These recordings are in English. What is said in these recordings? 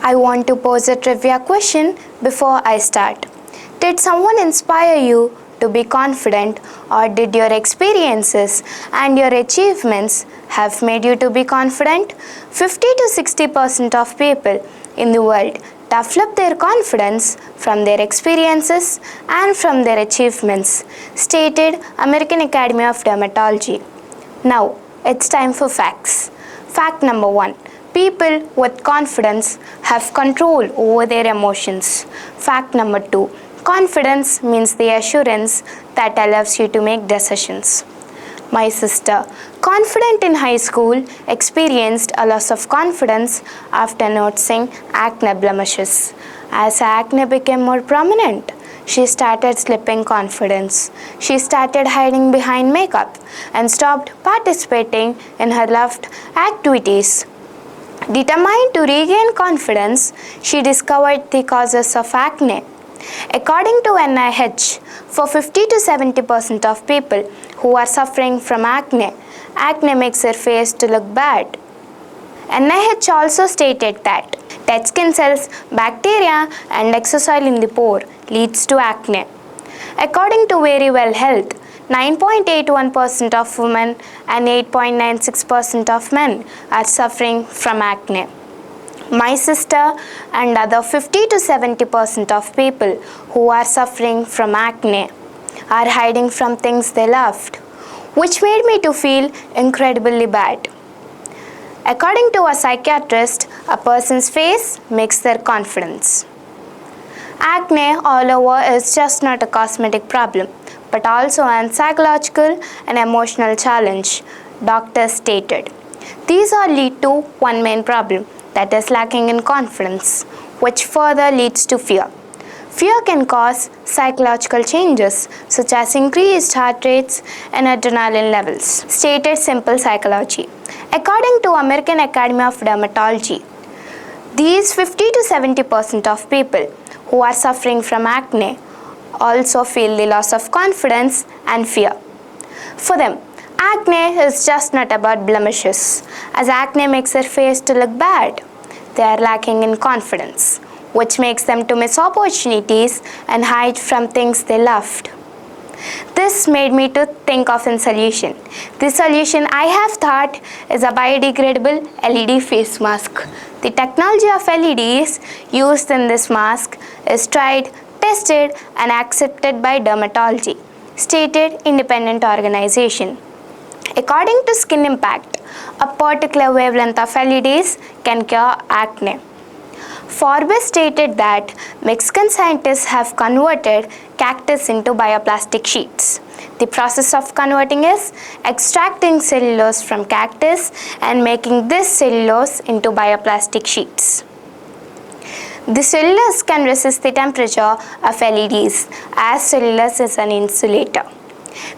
I want to pose a trivia question before I start. Did someone inspire you to be confident, or did your experiences and your achievements have made you to be confident? 50 to 60% of people in the world develop their confidence from their experiences and from their achievements, stated American Academy of Dermatology. Now, it's time for facts. Fact number 1. People with confidence have control over their emotions. Fact number 2. Confidence means the assurance that allows you to make decisions. My sister, confident in high school, experienced a loss of confidence after noticing acne blemishes. As acne became more prominent, she started slipping confidence. She started hiding behind makeup and stopped participating in her loved activities. Determined to regain confidence, she discovered the causes of acne. According to NIH, for 50 to 70% of people who are suffering from acne, acne makes their face to look bad. NIH also stated that dead skin cells, bacteria, and excess oil in the pore leads to acne. According to Very Well Health, 9.81% of women and 8.96% of men are suffering from acne. My sister and other 50 to 70% of people who are suffering from acne are hiding from things they loved, which made me to feel incredibly bad. According to a psychiatrist, a person's face makes their confidence. Acne all over is just not a cosmetic problem, but also an psychological and emotional challenge, doctors stated. These all lead to one main problem, that is lacking in confidence, which further leads to fear. Fear can cause psychological changes such as increased heart rates and adrenaline levels. Stated simple psychology. According to American Academy of Dermatology, these 50 to 70% of people who are suffering from acne also feel the loss of confidence and fear. For them, acne is just not about blemishes, as acne makes their face to look bad. They are lacking in confidence, which makes them to miss opportunities and hide from things they loved. This made me to think of a solution. The solution I have thought is a biodegradable LED face mask. The technology of LEDs used in this mask is tried, tested and accepted by dermatology, stated independent organization. According to Skin Impact, a particular wavelength of LEDs can cure acne. Forbes stated that Mexican scientists have converted cactus into bioplastic sheets. The process of converting is extracting cellulose from cactus and making this cellulose into bioplastic sheets. The cellulose can resist the temperature of LEDs, as cellulose is an insulator.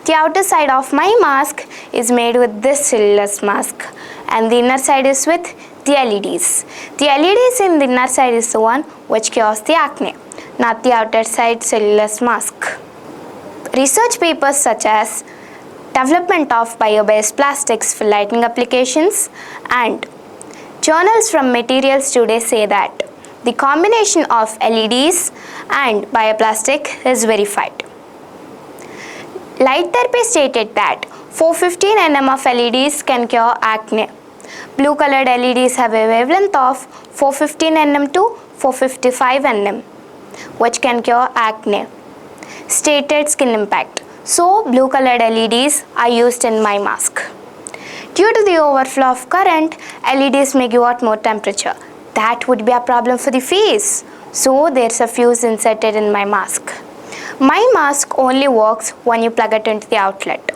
The outer side of my mask is made with this cellulose mask, and the inner side is with the LEDs. The LEDs in the inner side is the one which cures the acne, not the outer side cellulose mask. Research papers such as development of bio-based plastics for lighting applications and journals from Materials Today say that the combination of LEDs and bioplastic is verified. Light therapy stated that 415 nm of LEDs can cure acne. Blue colored LEDs have a wavelength of 415 nm to 455 nm, which can cure acne, stated Skin Impact. So, blue colored LEDs are used in my mask. Due to the overflow of current, LEDs may give out more temperature. That would be a problem for the face. So, there's a fuse inserted in my mask. My mask only works when you plug it into the outlet.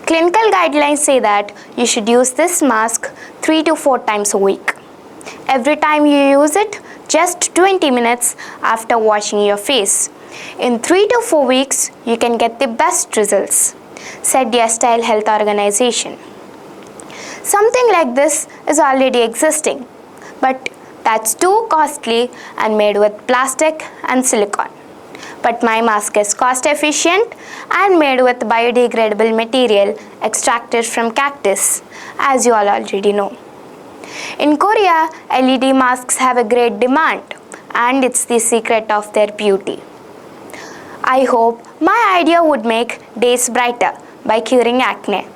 Clinical guidelines say that you should use this mask 3 to 4 times a week. Every time you use it, just 20 minutes after washing your face. In 3 to 4 weeks, you can get the best results, said the Style Health Organization. Something like this is already existing, but that's too costly and made with plastic and silicone. But my mask is cost efficient and made with biodegradable material extracted from cactus, as you all already know. In Korea, LED masks have a great demand, and it's the secret of their beauty. I hope my idea would make days brighter by curing acne.